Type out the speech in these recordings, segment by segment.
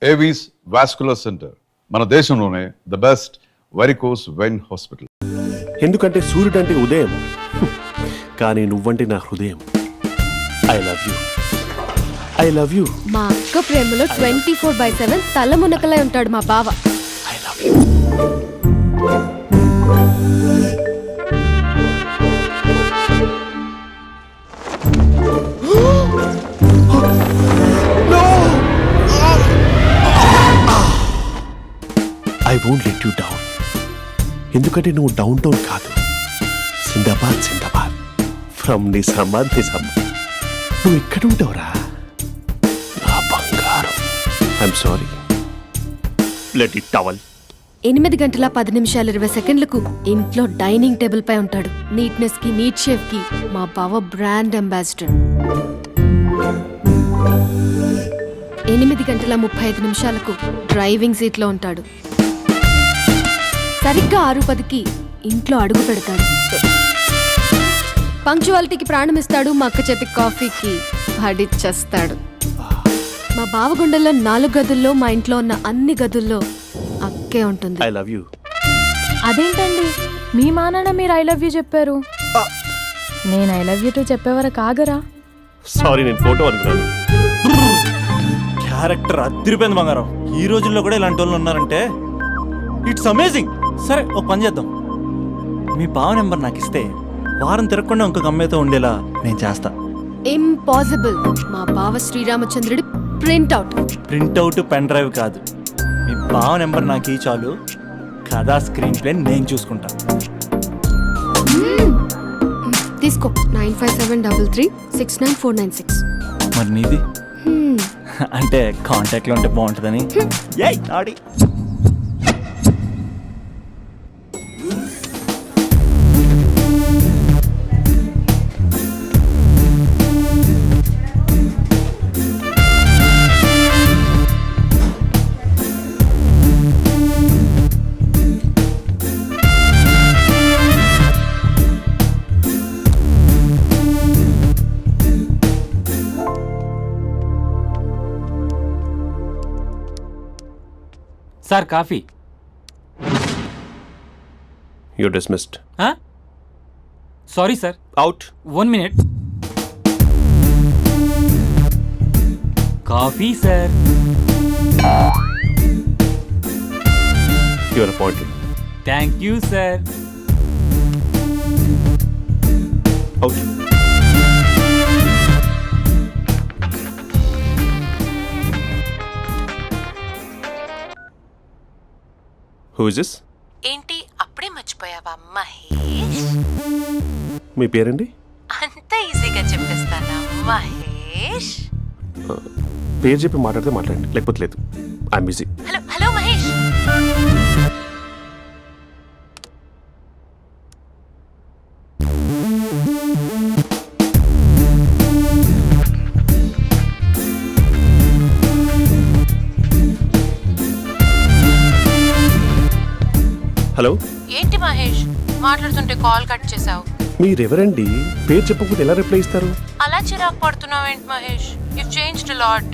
Avis vascular centre మన దేశంలోనే the best varicose vein hospital. ఎందుకంటే సూర్యుడు అంటే ఉదయం, కానీ నువ్వంటే నా హృదయం. I love you, I love you. మా అక్క ప్రేమలో 24/7 తల మునకలై ఉంటాడు మా బావ. I love you. I won't let you down. ఎందుకంటే నువ్వు డౌన్ టౌన్ కాదు, జిందాబాద్ జిందాబాద్ ఫ్రమ్ నిజామాబాద్ నిజామాబాద్. నువ్వు ఎక్కడ ఉంటావురా నా బంగారం? I'm sorry, let it towel. 8 గంటల 10 నిమిషాలు 20 సెకండ్లకు ఇంట్లో డైనింగ్ టేబుల్ పై ఉంటాడు. నీట్నెస్ కి, నీట్ షేఫ్ కి మా బావ బ్రాండ్ అంబాసిడర్. 8 గంటల 35 నిమిషాలకు డ్రైవింగ్ సీట్ లో ఉంటాడు. సరిగ్గా 6:10కి ఇంట్లో అడుగు పెడతాడు. పంక్చువాలిటీకి ప్రాణం ఇస్తాడు. మా అక్క చేతి కాఫీకి పడిచ్చేస్తాడు. మా బావ గుండెల్లో 4 గదుల్లో, మా ఇంట్లో ఉన్న అన్ని గదుల్లో అక్కే ఉంటుంది. I love you. అదేంటండి మీ మా నాన్న మీరు ఐ లవ్ యూ చెప్పారు, నేను ఐ లవ్ యూ టు చెప్పేవరకు ఆగరా? సారీ, నేను ఫోటో అనుకున్నాను. క్యారెక్టర్ అదిరిపోయింది బంగారం. ఈ రోజుల్లో కూడా ఇలాంటి వాళ్ళు ఉన్నారంటే ఇట్స్ అమేజింగ్. సరే, ఒక పని చేద్దాం. మీ బావ నెంబర్ నాకు ఇస్తే వారం తిరగకుండా ఇంకొక అమ్మాయితో ఉండేలా నేను చేస్తా. ఇంపాసిబుల్. మా బావ శ్రీరామచంద్రుడి ప్రింట్అవుట్. ప్రింట్అవుట్ పెన్ డ్రైవ్ కాదు, మీ బావ నెంబర్ నాకు ఈ చాలు. కథా స్క్రీన్ ప్లే నేను చూసుకుంటా. తీసుకో. 9573369496. మరి నీది? అంటే కాంటాక్ట్లో ఉంటే బాగుంటుందని. ఏయ్ ఆడి sir coffee. You dismissed. Sorry sir. Out. 1 minute. Coffee sir. You are appointed. Thank you sir. Out. Who is this? ఏంటి అప్పుడే మర్చిపోయావా మహేష్? మీ పేరండి? అంత ఈజీగా చెప్పేస్తానా మహేష్? పేరు చెప్పి మాట్లాడితే మాట్లాడండి, లేకపోతే లేదు. I'm busy. Hello hello Mahesh. Hello. ఏంటి మహేష్ మాట్లాడుతుంటే కాల్ కట్ చేసావు? మీరెవరండి? పేరు చెప్పకపోతే ఎలా రిప్లై ఇస్తారు? అలా చిరాకు పడుతున్నావు ఏంటి Mahesh? You changed a lot.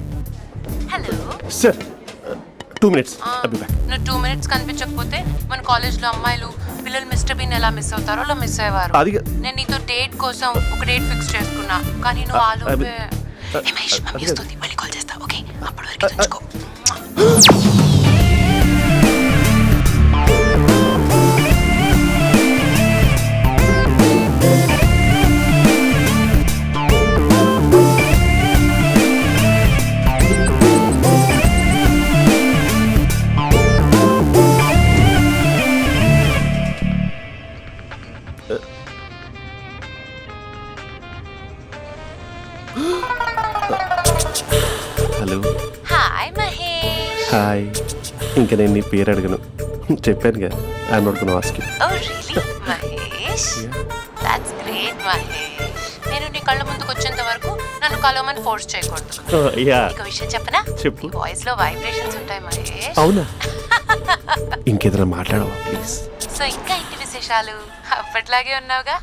Hello sir, 2 minutes. I'll be back. నువ్వు 2 minutes కనిపించకపోతే మన కాలేజ్లో అమ్మాయిలు పిల్లలు మిస్టర్ బీన్ ఎలా మిస్ అవుతారో అలా మిస్ అయ్యేవారు. నేను నీతో డేట్ కోసం ఒక డేట్ ఫిక్స్ చేసుకున్నా, కానీ నువ్వు ఆలోపే. మహేష్ మమ్మీ వస్తుంది, మళ్ళీ కాల్ చేస్తా. ఓకే, అప్పటి వరకు ఉంచుకో. హలో. హాయ్ మహేష్. హాయ్. ఇంకా నేను నీ పేరు అడగను, చెప్పానుగా. I'm not gonna ask you. Oh really Mahesh? That's great Mahesh. నేను నీ కళ్ళ ముందుకు వచ్చేంత వరకు నన్ను కలవమని ఫోర్స్ చేయకూడదు. యా. ఒక విషయం చెప్పనా? చెప్పు. నీ వాయిస్ లో వైబ్రేషన్స్ ఉంటాయి మహేష్. అవునా? ఇంకేదైనా మాట్లాడవా ప్లీజ్? సో ఇంకా ఇంటి విశేషాలు అప్పట్లాగే ఉన్నావుగా?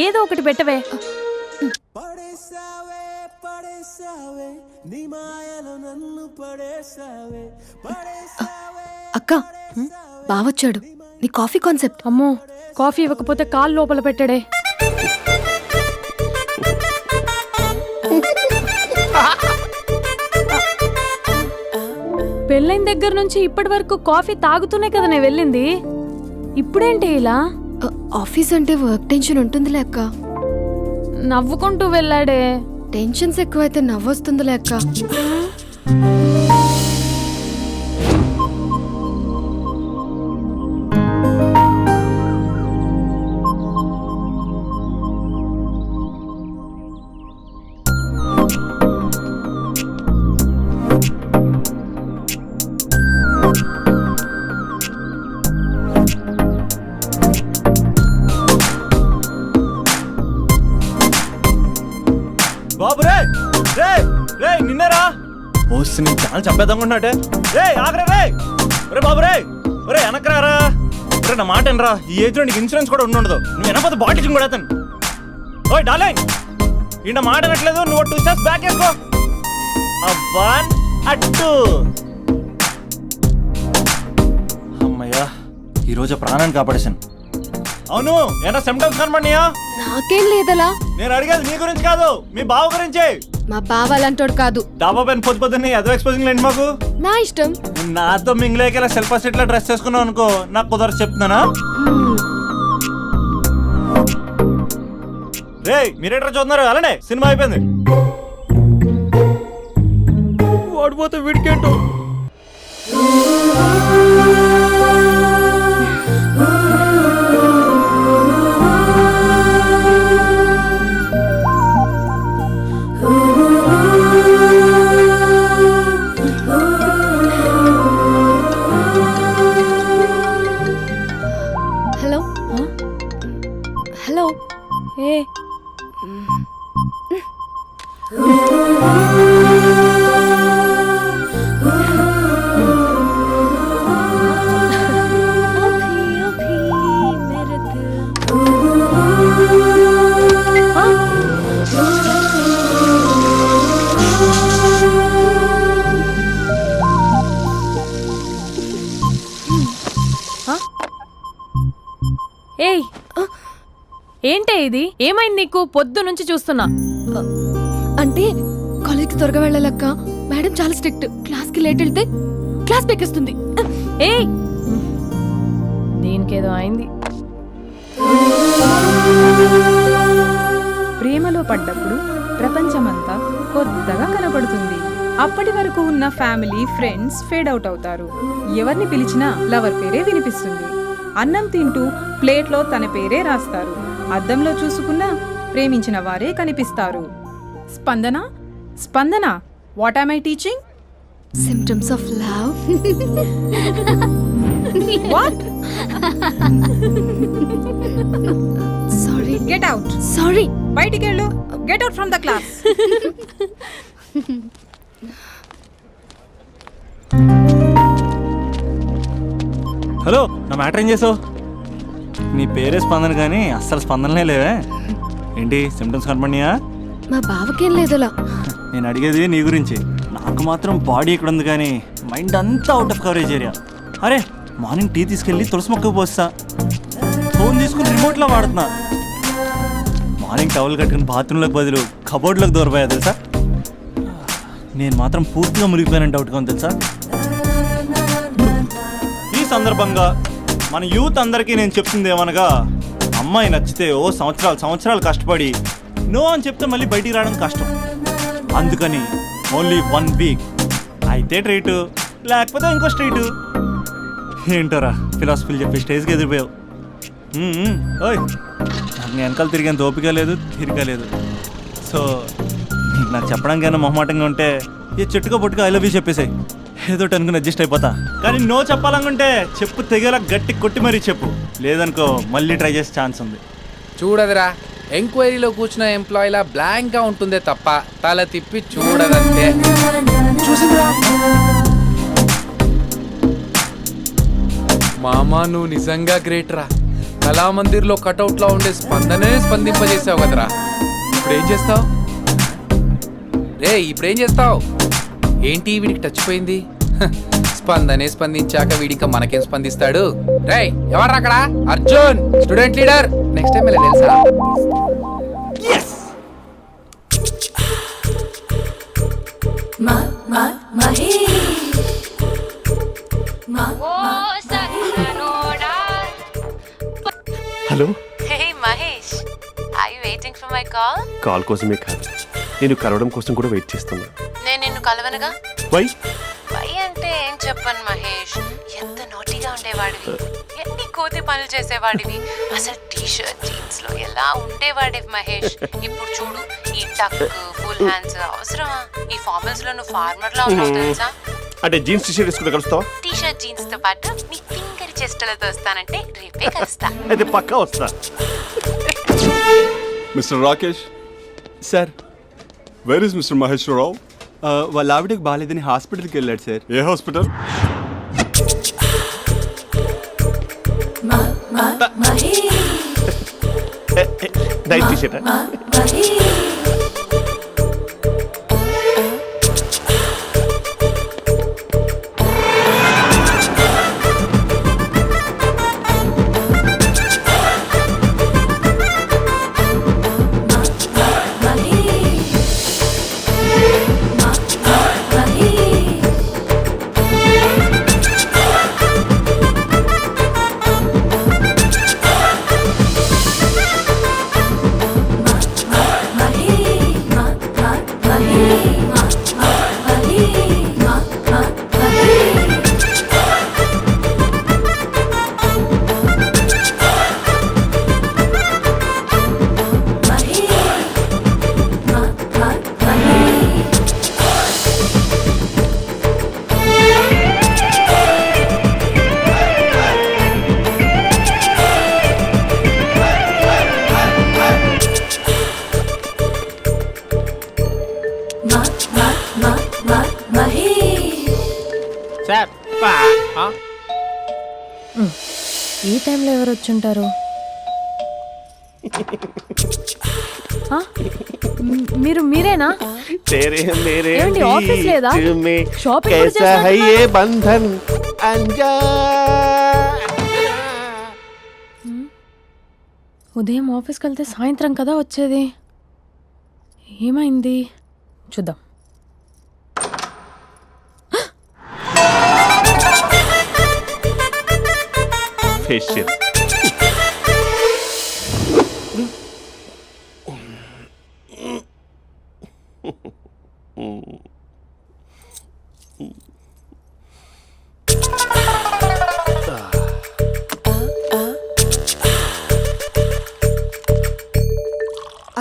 ఏదో ఒకటి పెట్టవే. అక్క బావొచ్చాడు. నీ కాఫీ కాన్సెప్ట్. అమ్మో కాఫీ ఇవ్వకపోతే కాలు లోపల పెట్టాడే. పెళ్ళైన దగ్గర నుంచి ఇప్పటి వరకు కాఫీ తాగుతూనే కదా నేను వెళ్ళింది. ఇప్పుడేంటి ఇలా? ఆఫీస్ అంటే వర్క్ టెన్షన్ ఉంటుందిలే అక్క. నవ్వుకుంటూ వెళ్ళాడే. టెన్షన్స్ ఎక్కువైతే నవ్వొస్తుందిలే అక్క. బాబు రే రే రే నిన్నరా వస్తే నేను చాలా చంపేద్దామన్నట్టే. రే ఆగరా రే. ఒరే బాబు రే. ఒరే వెనకరారా. ఒరే నా మాట అనరా. ఈ ఏజ్ లో నీకు ఇన్సూరెన్స్ కూడా ఉండదు. నువ్వు వెనకపోతే బాటిల్ కూడా అతను. ఓయ్ డార్లింగ్ ఈయన మాట అనట్లేదు. నువ్వు 2 స్టెప్స్ బ్యాక్ వేసుకో. 1 2. అమ్మయ్యా ఈరోజు ప్రాణాన్ని కాపాడేశాను. అవును ఏనా సిమ్టమ్స్ కనబడినాయా? నాకేం లేదలా. నేను అడిగేది నీ గురించి కాదు, మీ బావ గురించి. మా బావ అలాంటోడు కాదు. డాబా పైన పొద్దున్నే అదో ఎక్స్పోజింగ్ లేండి మాకు. నా ఇష్టం. నాతో మింగిలేక సెల్ఫ్ సెట్ లో డ్రెస్ చేసుకున్నావు అనుకో, నాకు కుదరదు చెప్తున్నానా? రే మీరేట్రా చూస్తున్నారు? అలానే సినిమా అయిపోయింది. ఓడిపోతే వీడికేంటో. Hello hello. ఏ ఏయ్ ఏంటే ఇది? ఏమైంది నీకు? పొద్దు నుంచి చూస్తున్నా. అంటే కాలేజ్కి త్వరగా వెళ్ళాలక్క. మేడం చాలా స్ట్రిక్ట్. క్లాస్కి లేట్ వెళ్తే క్లాస్ పెక్కిస్తుంది. ఏయ్ దీనికేదో అయింది. ప్రేమలో పడ్డప్పుడు ప్రపంచమంతా కొత్తగా కనబడుతుంది. అప్పటి వరకు ఉన్న ఫ్యామిలీ ఫ్రెండ్స్ ఫేడ్ అవుట్ అవుతారు. ఎవరిని పిలిచినా లవర్ పేరే వినిపిస్తుంది. అన్నం తింటూ ప్లేట్లో తన పేరే రాస్తారు. అద్దంలో చూసుకున్నా ప్రేమించిన వారే కనిపిస్తారు. Spandana Spandana, what am I teaching? Symptoms of love. What? Sorry. Get out. Sorry. బయటికి వెళ్ళు. Get out from the class. Hello నా మ్యాటర్ ఏం చేసావు? నీ పేరే స్పందన కానీ అస్సలు స్పందనలే లేవే. ఏంటి సిమ్టమ్స్ కనపడినాయా? మా బావకేం లేదులా. నేను అడిగేది నీ గురించి. నాకు మాత్రం బాడీ ఇక్కడ ఉంది కానీ మైండ్ అంతా అవుట్ ఆఫ్ కవరేజ్ ఏరియా. అరే మార్నింగ్ టీ తీసుకెళ్ళి తులసి మొక్కకు పోస్తా. ఫోన్ తీసుకుని రిమోట్లో వాడుతున్నా. మార్నింగ్ టవల్ కట్టుకుని బాత్రూంలోకి బదులు కబోర్డ్లోకి దూరపోయా తెలుసా. నేను మాత్రం పూర్తిగా మునిగిపోయానని డౌట్గా ఉంది తెలుసా. ఈ సందర్భంగా మన యూత్ అందరికీ నేను చెప్తుంది ఏమనగా, అమ్మాయి నచ్చితే ఓ సంవత్సరాలు కష్టపడి నో అని చెప్తే మళ్ళీ బయటికి రావడం కష్టం. అందుకని ఓన్లీ 1 వీక్ అయితే ట్రీటు, లేకపోతే ఇంకో స్ట్రీటు. ఏంటోరా ఫిలాసఫీలు చెప్పి స్టేజ్కి ఎదిరిపోయావు. ఓయ్ నాకు నేను వెనకాల తిరిగేంత ఓపిక లేదు, తీరిక లేదు. సో నీకు నాకు చెప్పడానికైనా మొహమాటంగా ఉంటే ఏ చెట్టుగా పొట్టుగా ఐ లవ్ యూ చెప్పేసాయి. ఏదో అనుకుని అడ్జస్ట్ అయిపోతా. కానీ నో చెప్పాలనుకుంటే చెప్పు తెగేలా గట్టి కొట్టి మరీ చెప్పు. లేదనుకో మళ్ళీ ట్రై చేసే ఛాన్స్ ఉంది. చూడదురా, ఎంక్వైరీలో కూర్చున్న ఎంప్లాయీలా బ్లాంక్గా ఉంటుందే తప్ప తల తిప్పి చూడదంతే. చూసిందిరా మామా, నువ్వు నిజంగా గ్రేట్ రా. కళామందిర్లో కటౌట్లో ఉండే స్పందనే స్పందింపజేసావు కదరా. ఇప్పుడేం చేస్తావు? ఇప్పుడేం చేస్తావు? ఏంటి వీడికి టచ్ పోయింది? స్పందనే స్పందించాక వీడింకా మనకేం స్పందిస్తాడు? రేయ్ ఎవర్రా అక్కడ? Arjun student leader. Next time ఇలా తెలుసా? Hello, hey Mahesh, I waiting for my call? Call కోసమే కాదు, నేను కలవడం కోసం కూడా వెయిట్ చేస్తున్నా. నేను నిన్ను కలవనుగా. వై? వై అంటే ఏం చెప్పను మహేష్, ఎంత నోటిగా ఉండేవాడివి, ఎన్ని కోతి పనులు చేసేవాడివి, అసలు టీ షర్ట్ జీన్స్ లో ఎలా ఉండేవాడివి మహేష్. ఇప్పుడు చూడు, ఈ టక్ ఫుల్ హ్యాండ్స్ అవసరమా? ఈ ఫార్మల్స్ లో నువ్వు ఫార్మర్ లా ఉన్నావు తెలుసా? అంటే జీన్స్ టీషర్ట్ వేసుకుని కలుస్తావా? టీ షర్ట్ జీన్స్ తో పాటు నీ ఫింగర్ చెస్టలతో వస్తానంటే రేపే కలుస్తా. అయితే పక్కా వస్తా. Mister Rakesh, sir, where is mister Maheshwararao? వాళ్ళ ఆవిడకి బాగాలేదని హాస్పిటల్కి వెళ్ళాడు సార్. ఏ హాస్పిటల్? Night T-shirt. ఈ టైంలో ఎవరు వచ్చుంటారు? మీరేనా? ఏమండి, ఆఫీస్ లేదా? షాపింగ్ కూడా చేస్తున్నారు? ఉదయం ఆఫీస్కి వెళ్తే సాయంత్రం కదా వచ్చేది. ఏమైంది చూద్దాం. ఫేషియల్.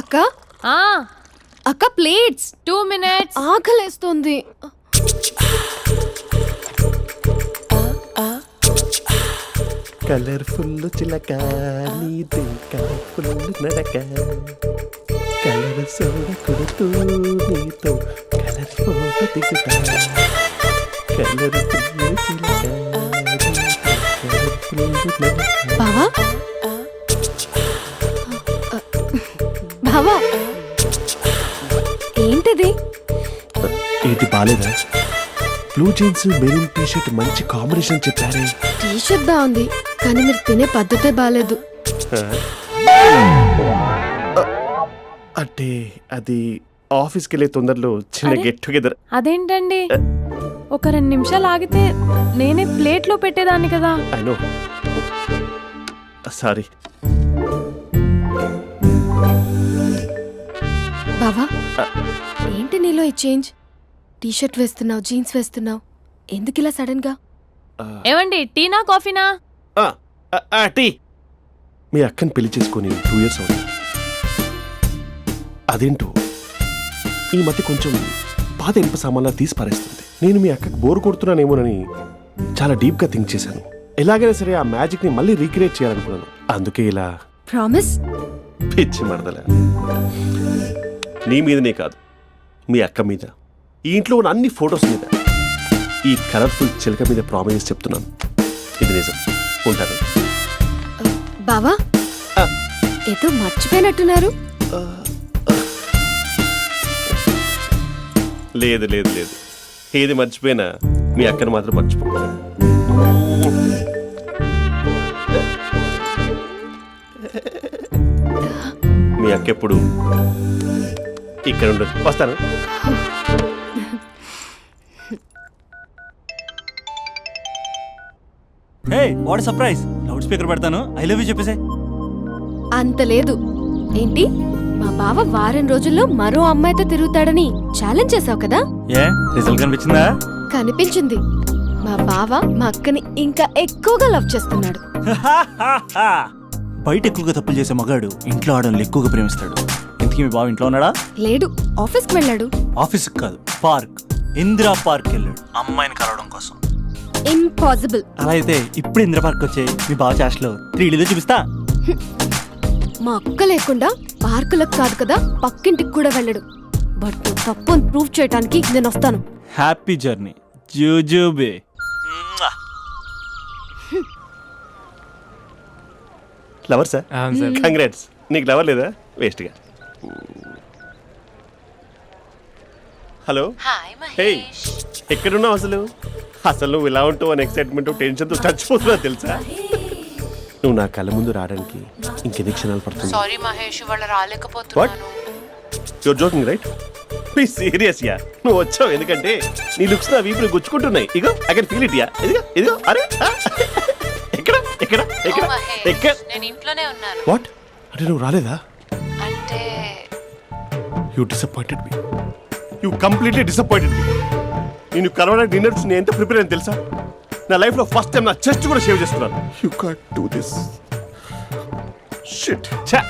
అక్క ఆ, అక్క ప్లేట్స్. 2 minutes. ఆకలేస్తుంది. కలర్ఫుల్ చిలక నీది కలర్ఫుల్ నడక, కలర్ సోడ కొడుతూ నీతో కలర్ ఫోటో దిగుతా, కలర్ఫుల్ చిలక కలర్ఫుల్ నడక. బావా బావా, ఏంటిది? ఏంటి బాలేదా? Blue jeans maroon T shirt మంచి కాంబినేషన్ చెప్పారే. టీ షర్ట్ బాగుంది, కానీ మీరు తినే పద్ధతే బాగాలేదు. అంటే అది ఆఫీస్కి వెళ్ళే తొందరలో చిన్న అరే? Get together. అదేంటండి, ఒక 2 నిమిషాలు ఆగితే నేనే ప్లేట్లో పెట్టేదాన్ని కదా. I know, sorry. బావా, ఏంటి నీలో ఈ చేంజ్? టీ షర్ట్ వేస్తున్నావు, జీన్స్ వేస్తున్నావు, ఎందుకు ఇలా సడన్ గా? ఏమండి, టీనా కాఫీనా? టీ. మీ అక్కని పెళ్లి చేసుకొని 2 years అవుతుంది. అదేంటో ఈ మధ్య కొంచెం పాత ఇనుప సామాన్లా తీసి పారేస్తుంది. నేను మీ అక్కకి బోర్ కొడుతున్నానేమోనని చాలా డీప్గా థింక్ చేశాను. ఎలాగైనా సరే ఆ మ్యాజిక్ని మళ్ళీ రీక్రియేట్ చేయాలనుకున్నాను. అందుకే ఇలా. ప్రామిస్? పిచ్చి మరదల, నీ మీదనే కాదు, మీ అక్క మీద, ఈ ఇంట్లో ఉన్న అన్ని ఫొటోస్ మీద, ఈ కలర్ఫుల్ చిలక మీద ప్రామిస్ చెప్తున్నాను. ఇది నిజం. ఉంటాను. బావా, ఏదో మర్చిపోయినట్టున్నారు. లేదు లేదు లేదు, ఏది మర్చిపోయినా మీ అక్కని మాత్రం మర్చిపో. మీ అక్క ఎప్పుడు ఇక్కడ ఉండదు. వస్తాను. Hey what surprise, loud speaker పెడతాను, ఐ లవ్ యూ చెప్పేసే. అంత లేదు. ఏంటి, మా బావ వారం రోజుల్లో మరో అమ్మాయితో తిరుగుతాడని ఛాలెంజ్ చేసావు కదా? ఏ రిజల్ట్ కనిపించిందా? కనిపించింది. మా బావ మా అక్కని ఇంకా ఎక్కువగా లవ్ చేస్తున్నాడు. బయట ఎక్కువగా తప్పులు చేసే మగాడు ఇంట్లో ఆడవాళ్ళు ఎక్కువగా ప్రేమిస్తాడు. ఇంతకీ మీ బావ ఇంట్లో ఉన్నాడా? లేడు, ఆఫీస్కి వెళ్ళాడు. ఆఫీస్కి కాదు, పార్క్, ఇందిరా పార్క్ వెళ్ళాడు అమ్మాయిని కలవడం కోసం. ఇంపాసిబుల్. అలా అయితే ఇప్పుడు ఇందిరా పార్క్ వచ్చే మీ బావ చాష్లో 3Dలో చూపిస్తా. మా అక్క లేకుండా పార్కులకు కాదు కదా, పక్కింటికి కూడా వెళ్ళడు. బట్ నువ్వు తప్పు అని ప్రూవ్ చేయడానికి నేను వస్తాను. హ్యాపీ జర్నీ జూజూబే. Lover sir, congrats. నీకు లవర్ లేదా? వేస్ట్గా. హలో. Hi hey, Mahesh. ఎక్కడున్నావు అసలు? అసలు నువ్వు ఇలా ఉంటావు అని ఎక్సైట్మెంట్ టెన్షన్తో చచ్చిపోతున్నా తెలుసా? నువ్వు నా కళ్ళ ముందు రావడానికి ఇంకెన్ని క్షణాలు పడుతుంది? సారీ మహేష్, ఇవాళ రాలేకపోతున్నాను. Your joking right? Please serious యా. నువ్వు వచ్చావు ఎందుకంటే నీ లుక్స్ నా వీపులు గుచ్చుకుంటున్నాయి. ఇగో ఐ కెన్ ఫీల్ ఇట్ యా. ఇదిగో ఇదిగో. అరే ఎక్కడ ఎక్కడ ఎక్కడ ఓ మహేష్, ఎక్కడ? నేను ఇంట్లోనే ఉన్నాను. వాట్ అంటే నువ్వు రాలేదా? అంటే you disappointed me. You completely disappointed me. నేను కరోనా డిన్నర్స్ నేను ఎంత ప్రిపేర్ అని తెలుసా? నా లైఫ్లో ఫస్ట్ టైం నా చెస్ట్ కూడా షేవ్ చేస్తున్నాను. You can't do this. Shit. ఛా.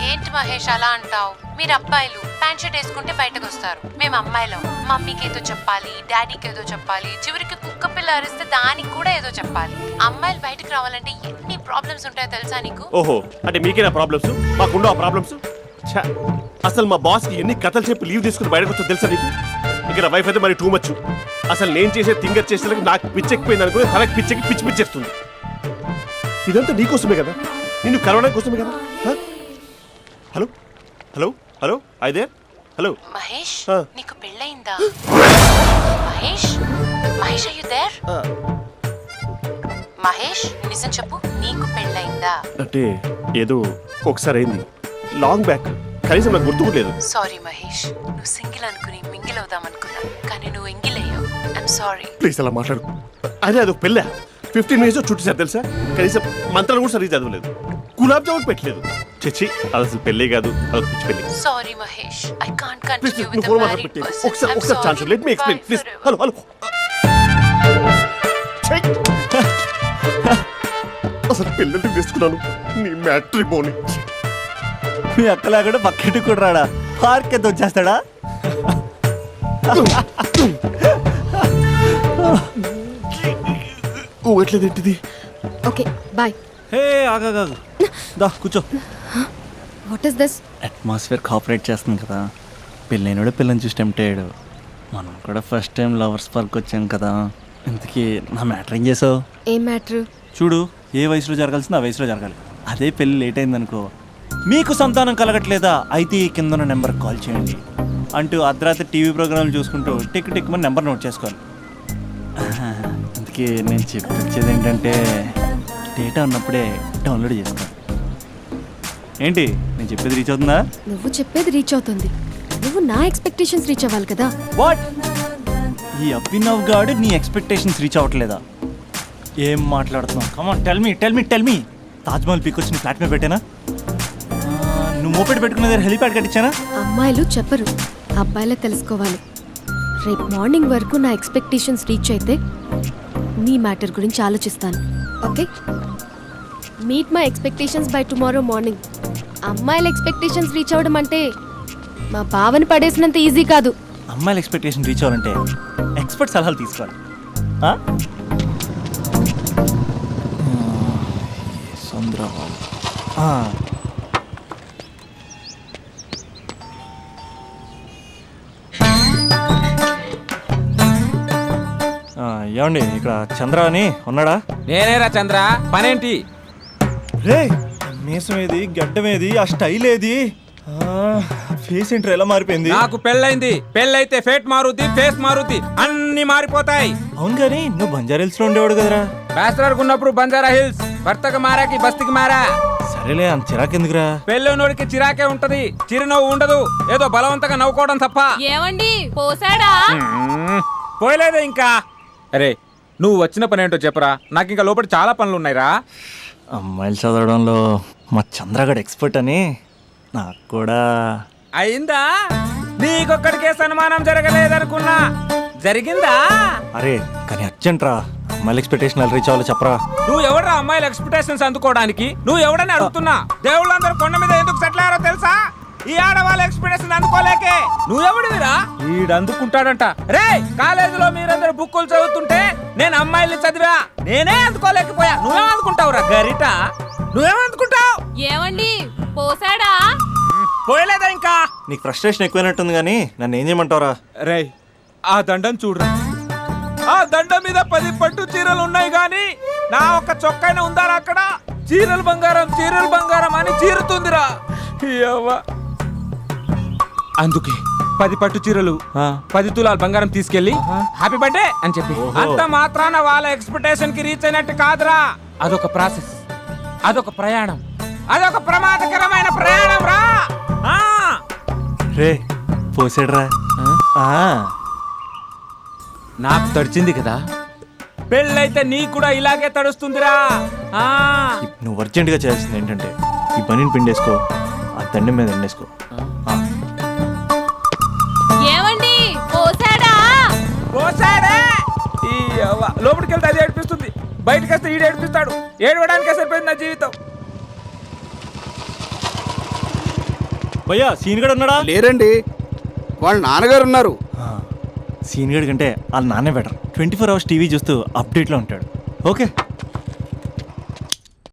ఏంటి మహేష్ అలా అంటావు? మీరు అబ్బాయిలు ప్యాంట్ షర్ట్ వేసుకుంటే బయటకు వస్తారు. మేము అమ్మాయిలు మమ్మీకి ఏదో చెప్పాలి, డాడీకి ఏదో చెప్పాలి, చివరికి కుక్క పిల్ల అరిస్తే దానికి కూడా ఏదో చెప్పాలి. అమ్మాయిలు బయటకు రావాలంటే ఎన్ని ప్రాబ్లమ్స్ ఉంటాయో తెలుసా నీకు? ఓహో, అంటే మీకేనా ప్రాబ్లమ్స్? మాకుండా ఆ ప్రాబ్లమ్స్? ఛా. అసలు మా బాస్కి ఎన్ని కథలు చెప్పి లీవ్ తీసుకుని బయటకు వచ్చా తెలుసా నీకు? ఇక్కడ వైఫ్ అయితే మరి టూ మచ్. అసలు నేను చేసే థింగర్ చేసేందుకు నాకు పిచ్చెక్కిపోయింది అనుకుని తనకి పిచ్చెక్కి పిచ్చి పిచ్చేస్తుంది. ఇదంతా నీకోసమే కదా, నిన్ను కరోనా కోసమే కదా. హలో హలో హలో అయితే హలో మహేష్, ఆ. నీకు పెళ్ళయిందా? Mahesh, Mahesh are you there? Mahesh నిజం చెప్పు, నీకు పెళ్ళయిందా? అంటే ఏదో ఒకసారి అయింది, లాంగ్ బ్యాక్. కనీసం నాకు గుర్తుకులేదు. సారీ మహేష్, నువ్వు సింగిల్ అనుకుని మింగిల్ అవుదాం అనుకున్నా, కానీ నువ్వు ఎంగిల్ అయ్యావు. I'm sorry. ప్లీజ్ అలా మాట్లాడు. అదే అదొక పెళ్ళ 15 మినిట్స్ చుట్టేసారు తెలుసా? కనీసం మంత్రాలు కూడా సరిగ్గా చదవలేదు, గులాబ్ జామున్ పెట్టలేదు. చచ్చి, అది అసలు పెళ్ళే కాదు, అదొక పిచ్చి పెళ్ళి. Sorry Mahesh, I can't please continue నువ్వు విత్ ఫోన్ ద మాట్లాడి మ్యారీడ్ పెట్టి పర్సన్. ఒకసారి chance let me explain please. Hello hello. అసలు పిల్లల్ని తీసుకున్నాను నీ మ్యాట్రిమోని. మీ అక్కలా కూడా పక్కింటికి కూడా రాడా? పార్క్ ఎంత వచ్చేస్తాడా? ఊగట్లేదేంటిది? Okay bye. హే ఆగా దా కూర్చో. What is this? Atmosphere cooperate చేస్తుంది కదా. పెళ్ళైనడు పిల్లని చూసి టెంప్ట్ అయ్యాడు. మనం కూడా ఫస్ట్ టైం లవర్స్ పార్క్ వచ్చాం కదా. ఇంతకీ నా మ్యాటర్ ఏం చేసావు? ఏం మ్యాటర్? చూడు, ఏ వయసులో జరగాల్సిందో ఆ వయసులో జరగాలి. అదే పెళ్ళి లేట్ అయిందనుకో, మీకు సంతానం కలగట్లేదా అయితే ఈ కింద ఉన్న నెంబర్కి కాల్ చేయండి అంటూ అర్ధరాత్రి టీవీ ప్రోగ్రాంలు చూసుకుంటూ టిక్ టిక్ మన నెంబర్ నోట్ చేసుకోవాలి. అందుకే నేను చెప్పొచ్చేది ఏంటంటే డేటా ఉన్నప్పుడే డౌన్లోడ్ చేసుకోవాలి. ఏంటి నేను చెప్పేది రీచ్ అవుతుందా? నువ్వు చెప్పేది రీచ్ అవుతుంది, నువ్వు నా ఎక్స్పెక్టేషన్స్ రీచ్ అవ్వాలి కదా. వాట్? ఈ అభినవ్ గాడు నీ ఎక్స్పెక్టేషన్స్ రీచ్ అవ్వట్లేదా? ఏం మాట్లాడుతున్నావు? Come on tell me. Taj Mahal peak వచ్చి నీ ఫ్లాట్ మీద పెట్టానా? నువ్వు మోపెట్ పెట్టుకునే దగ్గర హెలిప్యాడ్ కట్టించానా? అమ్మాయిలు చెప్పరు, అబ్బాయిలే తెలుసుకోవాలి. రేపు మార్నింగ్ వరకు నా ఎక్స్పెక్టేషన్స్ రీచ్ అయితే నీ మ్యాటర్ గురించి ఆలోచిస్తాను. Okay, meet my expectations by tomorrow morning. అమ్మాయిల ఎక్స్పెక్టేషన్స్ రీచ్ అవ్వడం అంటే మా బావని పడేసినంత ఈజీ కాదు. అమ్మాయిల ఎక్స్పెక్టేషన్ రీచ్ అవ్వాలంటే ఎక్స్పర్ట్ సలహాలు తీసుకోవాలి. ఏమండి, ఇక్కడ చంద్ర అని ఉన్నాడా? నేనేరా చంద్ర, పనేంటి? రే మీసం ఏది, గడ్డం ఏది, ఆ స్టైల్ ఏది? ఫేస్ ఏంట్రా ఎలా మారిపోయింది? నాకు పెళ్ళైంది. పెళ్ళైతే ఫేట్ మారుద్ది, ఫేస్ మారుద్ది, అన్ని మారిపోతాయి. అవును కానీ నువ్వు బంజారా లో ఉండేవాడు కదరా. బ్యాచిలర్ ఉన్నప్పుడు బంజారా హిల్స్, భర్తకు మారాకి బస్తికి మారా. సరేలే అంత చిరాకెందుకురా? పెళ్ళోనోడికి చిరాకే ఉంటది, చిరునవ్వు ఉండదు, ఏదో బలవంతంగా నవ్వుకోవడం తప్ప. ఏమండి పోసాడా? పోయలేదే ఇంకా. అరే నువ్వు వచ్చిన పని ఏంటో చెప్పరా, నాకు ఇంకా లోపల చాలా పనులు ఉన్నాయిరా. అమ్మాయిలు చదవడంలో మా చంద్రగడ్ ఎక్స్పర్ట్ అని నాకు కూడా. అయిందా? నీకొక్కడికే సన్మానం జరగలేదనుకున్నా, జరిగిందా? అరే కానీ అర్జెంట్ రా, అమ్మాయిల ఎక్స్పెక్టేషన్ రీచ్ అవ్వాలి చెప్పరా. నువ్వు ఎవడరా అమ్మాయిల ఎక్స్పెక్టేషన్స్ అందుకోవడానికి? నువ్వు ఎవడని అడుగుతున్నా. దేవుళ్ళందరూ కొండ మీద ఎందుకు సెటిల్ అయ్యారో తెలుసా? ఈ ఆడవాళ్ళ ఎక్స్పెక్టేషన్ అందుకోలేకే. నువ్వెవడివిరా? వీడు అందుకుంటాడంట. రే కాలేజీలో మీరందరూ బుక్కులు చదువుతుంటే నేను అమ్మాయిల్ని చదివా, నేనే అందుకోలేకపోయా. నువ్వేం అందుకుంటావురా గరిట? నువ్వేం అందుకుంటావు? ఏమండి పోసాడా? పోయలేదా ఇంకా? నీకు ఫ్రస్ట్రేషన్ ఎక్కువైనట్టుంది కానీ నన్ను ఏం చేయమంటావురా? రే ఆ దండం చూడరా, ఆ దండం మీద 10 పట్టు చీరలు ఉన్నాయి గాని నా ఒక్క చొక్కైనా ఉందారా అక్కడ? చీరలు బంగారం అని చీరుతుందిరా. యవ్వ. అందుకే 10 పట్టు చీరలు 10 తులాల బంగారం తీసుకెళ్లి హ్యాపీ బర్త్డే అని చెప్పి. అంత మాత్రాన వాళ్ళ ఎక్స్పెక్టేషన్ కి రీచ్ అయినట్టు కాదురా. అదొక ప్రాసెస్, అదొక ప్రయాణం, అదొక ప్రమాదకరమైన ప్రయాణం రా. రే పోసాడ్రా. నాకు తడిచింది కదా, పెళ్ళైతే నీకు కూడా ఇలాగే తడుస్తుందిరా. నువ్వు అర్జెంటుగా చేయాల్సింది ఏంటంటే ఈ పనిని పిండేసుకో, ఆ దండం మీద ఎండేసుకో. ఏమండి పోసాడా? పోసాడే. ఈ యవ్వ. లోపలికి వెళ్తే అది ఏడిపిస్తుంది, బయటకు వస్తే ఈడు ఏడిపిస్తాడు. ఏడవడానికే సరిపోయింది నా జీవితం. భయ్యా సీన్ గడ్ ఉన్నాడా? లేరండి, వాళ్ళ నాన్నగారు ఉన్నారు. సీన్ గడ్ కంటే వాళ్ళ నాన్నే బెటర్. 24 hours టీవీ చూస్తూ అప్డేట్లో ఉంటాడు. ఓకే